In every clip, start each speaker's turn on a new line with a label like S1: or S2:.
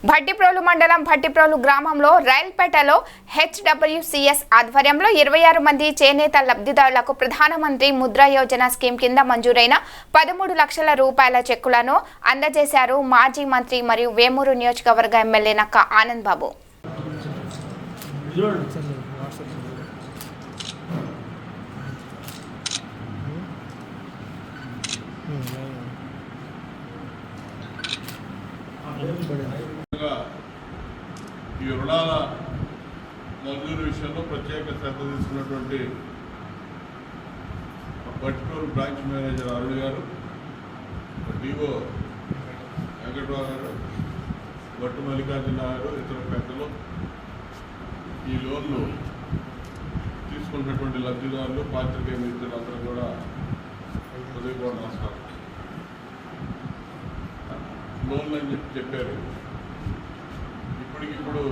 S1: భట్టిప్రోలు మండలం భట్టిప్రోలు గ్రామంలో రైల్పేటలో హెచ్డబ్ల్యూసీఎస్ ఆధ్వర్యంలో 26 మంది చేనేత లబ్ధిదారులకు ప్రధానమంత్రి ముద్రా యోజన స్కీమ్ కింద మంజూరైన 13 లక్షల రూపాయల చెక్కులను అందజేశారు మాజీ మంత్రి మరియు వేమూరు నియోజకవర్గ ఎమ్మెల్యే నక్క ఆనంద్ బాబు.
S2: ఈ రుణాల మంజూరు విషయంలో ప్రత్యేక శ్రద్ధ తీసుకున్నటువంటి భట్టిప్రోలు బ్రాంచ్ మేనేజర్ అరుణ్ గారు, డిఓ వెంకటరావు గారు, భట్టు మల్లికార్జున గారు, ఇతర పెద్దలు ఈ లోన్లు తీసుకున్నటువంటి లబ్ధిదారులు, పాత్రికేయ మిత్రులందరూ కూడా హృదయపూర్వక నమస్కారం. లోన్లు అని చెప్పారు. ఇప్పటికిప్పుడు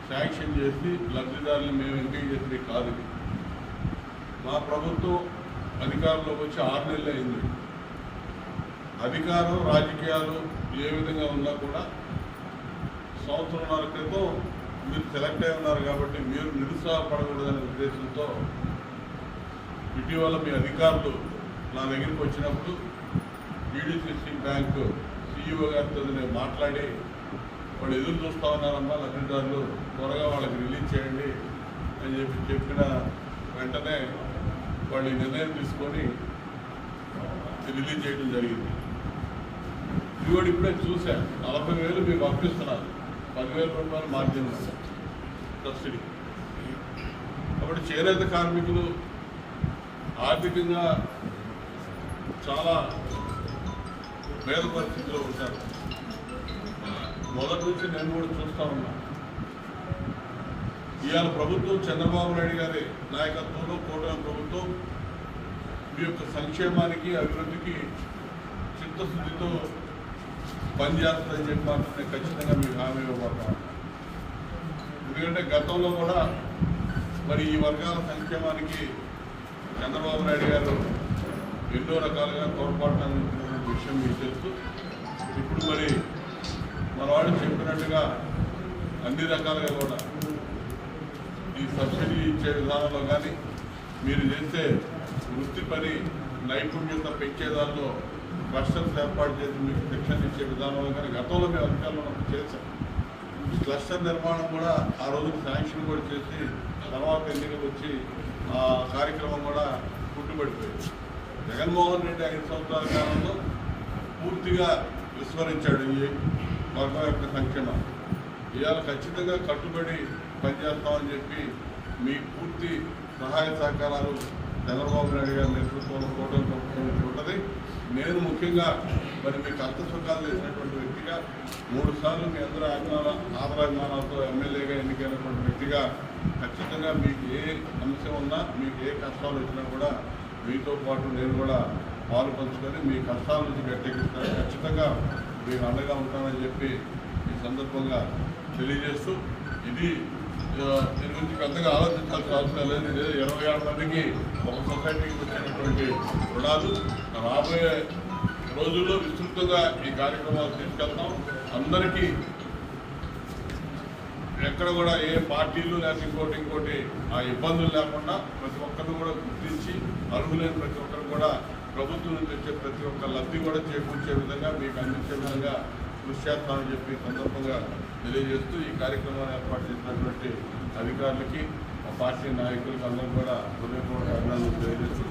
S2: శాంక్షన్ చేసి లబ్ధిదారులు మేము ఎంపిక చేసేది కాదు. మా ప్రభుత్వం అధికారంలోకి వచ్చి 6 నెలలు అయింది. అధికారం రాజకీయాలు ఏ విధంగా ఉన్నా కూడా సంవత్సరంన్నర క్రితం మీరు సెలెక్ట్ అయి ఉన్నారు కాబట్టి మీరు నిరుత్సాహపడకూడదనే ఉద్దేశంతో ఇటీవల మీ అధికారులు నా దగ్గరికి వచ్చినప్పుడు పీడీసీసీ బ్యాంకు CEO గారితో నేను మాట్లాడి వాళ్ళు ఎదురు చూస్తూ ఉన్నారమ్మా లబ్ధిదారులు, త్వరగా వాళ్ళకి రిలీజ్ చేయండి అని చెప్పిన వెంటనే వాళ్ళు ఈ నిర్ణయం తీసుకొని రిలీజ్ చేయడం జరిగింది. ఇది కూడా ఇప్పుడే చూశాను. 40,000 మీకు పంపిస్తున్నారు, 10,000 రూపాయలు మార్జిన్ సబ్సిడీ. కాబట్టి చేనేత కార్మికులు ఆర్థికంగా చాలా పేద పరిస్థితిలో ఉంటారు. మొదటి నుంచి నేను కూడా చూస్తూ ఉన్నా. ఇవాళ ప్రభుత్వం చంద్రబాబు నాయుడు గారి నాయకత్వంలో కూటమి ప్రభుత్వం మీ యొక్క సంక్షేమానికి, అభివృద్ధికి చిత్తశుద్ధితో పనిచేస్తుందని చెప్పి మాత్రమే ఖచ్చితంగా మీకు హామీ ఇవ్వబడతాం. ఎందుకంటే గతంలో కూడా మరి ఈ వర్గాల సంక్షేమానికి చంద్రబాబు నాయుడు గారు ఎన్నో రకాలుగా తోడ్పడటానికి విషయం మీకు తెలుసు. ఇప్పుడు మరి మన వాళ్ళు చెప్పినట్టుగా అన్ని రకాలుగా కూడా ఈ సబ్సిడీ ఇచ్చే విధానంలో కానీ, మీరు చేసే వృత్తి పని నైపుణ్యత పెంచేదానిలో క్లస్టర్స్ ఏర్పాటు చేసి మీకు శిక్షణ ఇచ్చే విధానంలో కానీ గతంలో మేము అధికారంలో చేశాం. క్లస్టర్ నిర్మాణం కూడా ఆ రోజు శాంక్షన్ కూడా చేసి తర్వాత ఎన్నికలు వచ్చి ఆ కార్యక్రమం కూడా పుట్టుబడిపోయింది. జగన్మోహన్ రెడ్డి 5 సంవత్సరాల కాలంలో పూర్తిగా విస్మరించాడు ఈ వర్గం యొక్క సంక్షేమాన్ని. ఇవాళ ఖచ్చితంగా కట్టుబడి పనిచేస్తామని చెప్పి మీ పూర్తి సహాయ సహకారాలు చంద్రబాబు నాయుడు గారి నేతృత్వంలో కూటమి ప్రభుత్వం ఉంటుంది. నేను ముఖ్యంగా మరి మీకు అర్థసుఖాలు చేసినటువంటి వ్యక్తిగా 3 సార్లు మీ అందరూ ఆదరాభిమానాలతో ఎమ్మెల్యేగా ఎన్నికైనటువంటి వ్యక్తిగా ఖచ్చితంగా మీకు ఏ అంశం ఉన్నా, మీకు ఏ కష్టాలు వచ్చినా కూడా మీతో పాటు నేను కూడా పాలు పంచుకొని మీ కష్టాల నుంచి గట్టెక్కిస్తాను. ఖచ్చితంగా మీకు అండగా ఉంటానని చెప్పి ఈ సందర్భంగా తెలియజేస్తూ, ఇది దీని గురించి పెద్దగా ఆలోచించాల్సిన అవసరం లేదు. ఇది 26 మందికి ఒక సొసైటీకి వచ్చినటువంటి రుణాలు. రాబోయే రోజుల్లో విస్తృతంగా ఈ కార్యక్రమాలు తీసుకెళ్తాం. అందరికీ ఎక్కడ కూడా ఏ పార్టీలు లేకపోతే ఇంకోటి ఆ ఇబ్బందులు లేకుండా ప్రతి ఒక్కరిని కూడా గుర్తించి అర్హులైన ప్రతి ఒక్కరు కూడా ప్రభుత్వం నుంచి వచ్చే ప్రతి ఒక్క లబ్ధి కూడా చేకూర్చే విధంగా మీకు అందించే విధంగా కృషి చేస్తామని చెప్పి సందర్భంగా తెలియజేస్తూ ఈ కార్యక్రమాన్ని ఏర్పాటు చేసినటువంటి అధికారులకి, పార్టీ నాయకులకి అందరూ కూడా హృదయపూర్వక అభినందనలు తెలియజేస్తూ